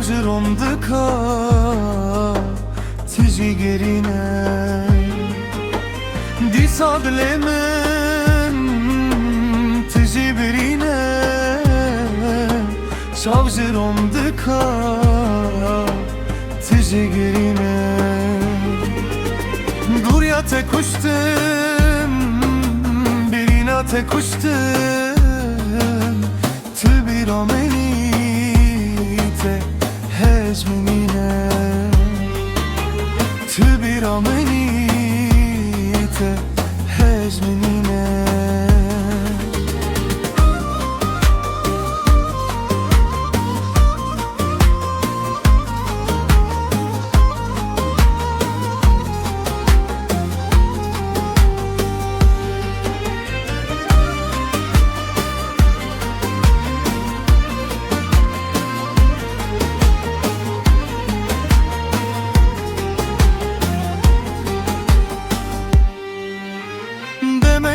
شاوجرم دکا تجی گرینه دی سابل من تجی برینه شاوجرم دکا تجی گرینه دوریا تکشتم برینا تکشتم تو بیرامنی ته هجمینه تو بیرامنی ته هجمینه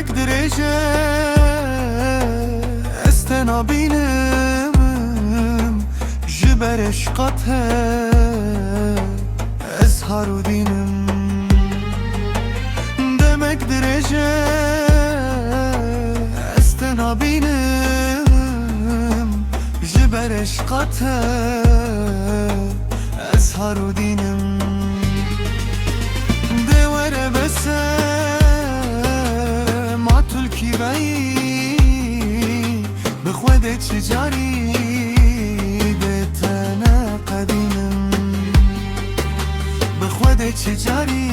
demek derece estena benim jiber eşkat he ezharu dinim demek derece estena benim jiber eşkat he ezharu dinim devere bese بخواد تجاری بتنا قدیم بخواد تجاری